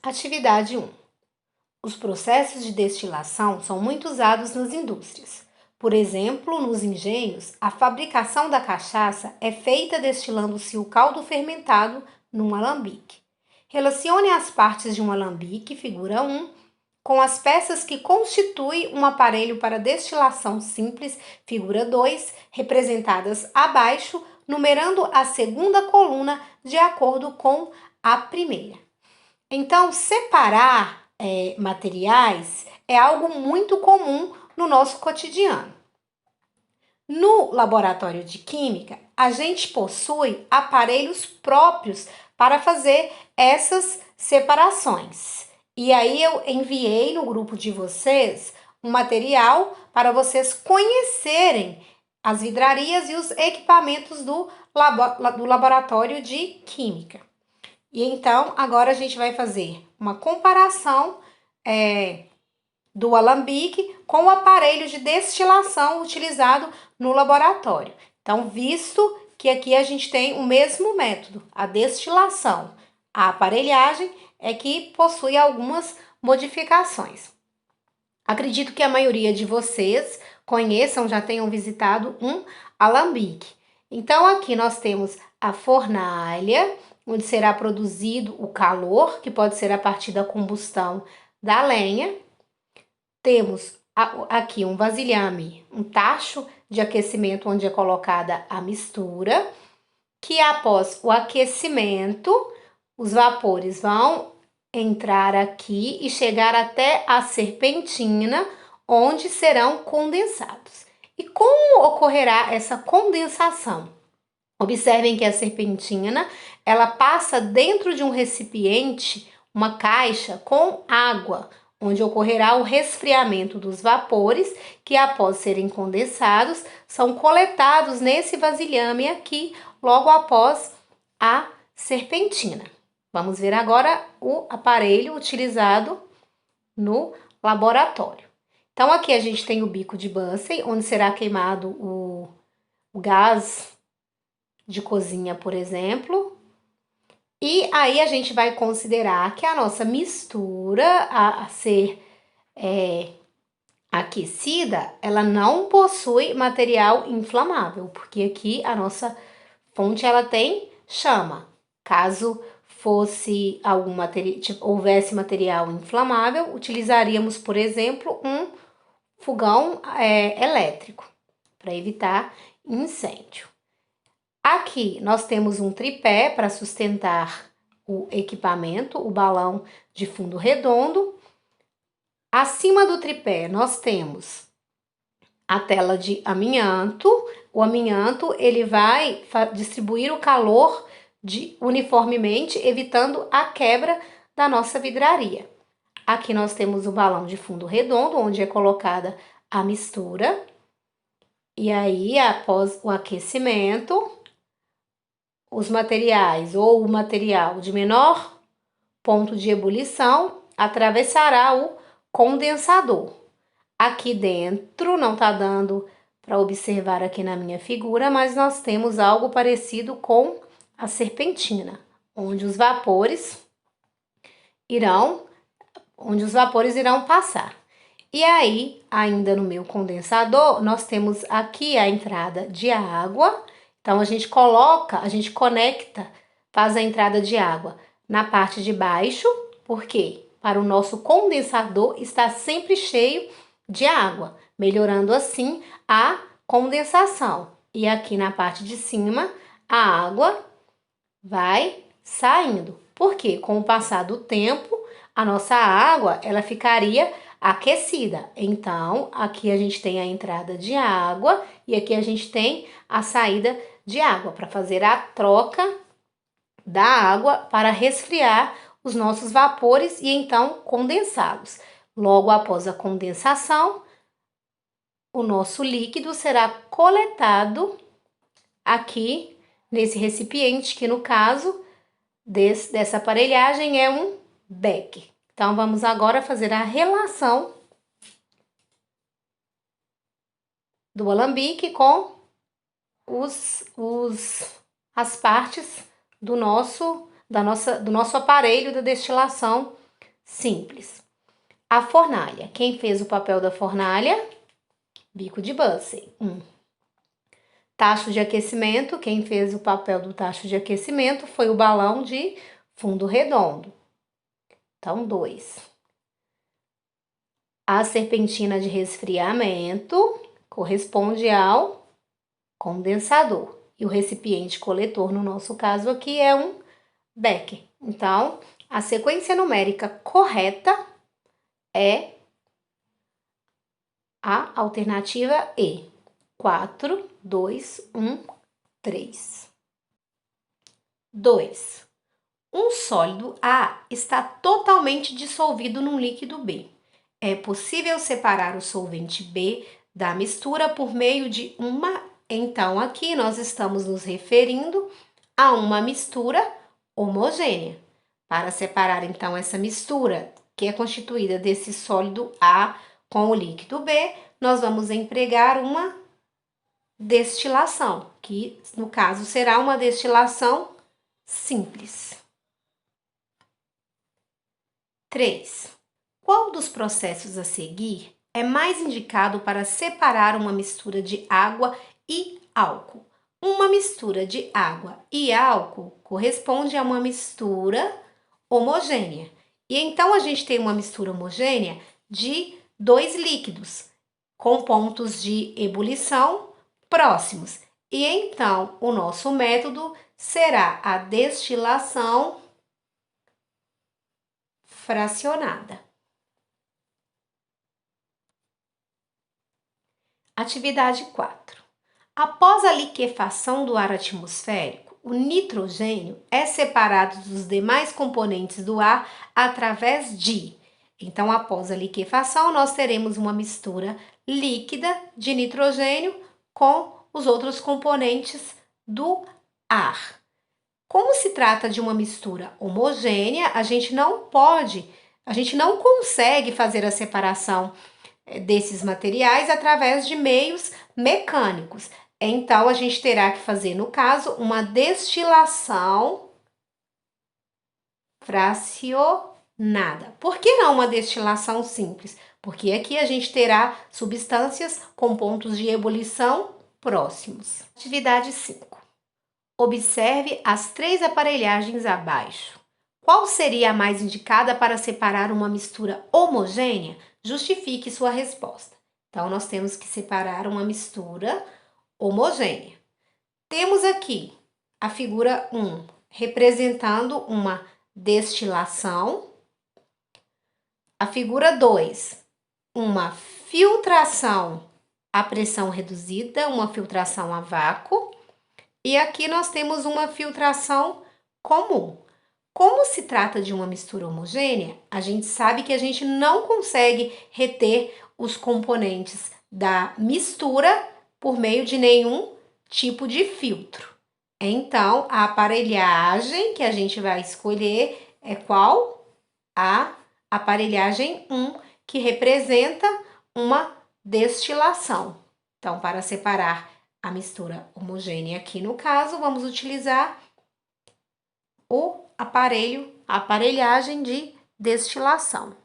Atividade 1. Os processos de destilação são muito usados nas indústrias. Por exemplo, nos engenhos, a fabricação da cachaça é feita destilando-se o caldo fermentado num alambique. Relacione as partes de um alambique, figura 1, com as peças que constituem um aparelho para destilação simples, figura 2, representadas abaixo, numerando a segunda coluna de acordo com a primeira. Então, separar materiais é algo muito comum no nosso cotidiano. No laboratório de química, a gente possui aparelhos próprios para fazer essas separações. E aí eu enviei no grupo de vocês um material para vocês conhecerem as vidrarias e os equipamentos do laboratório de química. E então, agora a gente vai fazer uma comparação do alambique com o aparelho de destilação utilizado no laboratório. Então, visto que aqui a gente tem o mesmo método, a destilação, a aparelhagem é que possui algumas modificações. Acredito que a maioria de vocês conheçam, já tenham visitado um alambique. Então, aqui nós temos a fornalha, onde será produzido o calor, que pode ser a partir da combustão da lenha. Temos aqui um vasilhame, um tacho de aquecimento onde é colocada a mistura, que após o aquecimento, os vapores vão entrar aqui e chegar até a serpentina, onde serão condensados. E como ocorrerá essa condensação? Observem que a serpentina, ela passa dentro de um recipiente, uma caixa com água, onde ocorrerá o resfriamento dos vapores, que após serem condensados, são coletados nesse vasilhame aqui, logo após a serpentina. Vamos ver agora o aparelho utilizado no laboratório. Então, aqui a gente tem o bico de Bunsen, onde será queimado o gás de cozinha, por exemplo. E aí a gente vai considerar que a nossa mistura a ser aquecida, ela não possui material inflamável, porque aqui a nossa fonte ela tem chama. Caso fosse algum material, houvesse material inflamável, utilizaríamos, por exemplo, um fogão elétrico para evitar incêndio. Aqui nós temos um tripé para sustentar o equipamento, o balão de fundo redondo. Acima do tripé nós temos a tela de amianto. O amianto ele vai distribuir o calor uniformemente, evitando a quebra da nossa vidraria. Aqui nós temos o balão de fundo redondo, onde é colocada a mistura. E aí, após o aquecimento, os materiais ou o material de menor ponto de ebulição atravessará o condensador. Aqui dentro, não está dando para observar aqui na minha figura, mas nós temos algo parecido com a serpentina, onde os vapores irão passar. E aí, ainda no meu condensador, nós temos aqui a entrada de água. Então, a gente conecta, faz a entrada de água na parte de baixo, porque para o nosso condensador está sempre cheio de água, melhorando assim a condensação. E aqui na parte de cima, a água vai saindo. Porque com o passar do tempo, a nossa água, ela ficaria aquecida. Então, aqui a gente tem a entrada de água e aqui a gente tem a saída de água para fazer a troca da água para resfriar os nossos vapores e então condensá-los. Logo após a condensação, o nosso líquido será coletado aqui nesse recipiente, que no caso dessa aparelhagem é um becker. Então, vamos agora fazer a relação do alambique com as partes do nosso aparelho da destilação simples. A fornalha. Quem fez o papel da fornalha? Bico de Bunsen. 1. Tacho de aquecimento. Quem fez o papel do tacho de aquecimento foi o balão de fundo redondo. Então, 2. A serpentina de resfriamento corresponde ao condensador. E o recipiente coletor, no nosso caso aqui, é um becker. Então, a sequência numérica correta é a alternativa E. 4, 2, 1, 3. 2. Um sólido A está totalmente dissolvido num líquido B. É possível separar o solvente B da mistura por meio de uma... Então, aqui nós estamos nos referindo a uma mistura homogênea. Para separar, então, essa mistura, que é constituída desse sólido A com o líquido B, nós vamos empregar uma destilação, que no caso será uma destilação simples. 3. Qual dos processos a seguir é mais indicado para separar uma mistura de água e álcool? Uma mistura de água e álcool corresponde a uma mistura homogênea. E então a gente tem uma mistura homogênea de 2 líquidos com pontos de ebulição próximos. E então o nosso método será a destilação fracionada. Atividade 4. Após a liquefação do ar atmosférico, o nitrogênio é separado dos demais componentes do ar através de... Então, após a liquefação, nós teremos uma mistura líquida de nitrogênio com os outros componentes do ar. Como se trata de uma mistura homogênea, a gente não consegue fazer a separação desses materiais através de meios mecânicos. Então, a gente terá que fazer, no caso, uma destilação fracionada. Por que não uma destilação simples? Porque aqui a gente terá substâncias com pontos de ebulição próximos. Atividade 5. Observe as 3 aparelhagens abaixo. Qual seria a mais indicada para separar uma mistura homogênea? Justifique sua resposta. Então, nós temos que separar uma mistura homogênea. Temos aqui a figura 1, representando uma destilação. A figura 2, uma filtração a pressão reduzida, uma filtração a vácuo. E aqui nós temos uma filtração comum. Como se trata de uma mistura homogênea, a gente sabe que a gente não consegue reter os componentes da mistura por meio de nenhum tipo de filtro. Então, a aparelhagem que a gente vai escolher é qual? A aparelhagem 1, que representa uma destilação. Então, para separar a mistura homogênea aqui no caso, vamos utilizar a aparelhagem de destilação.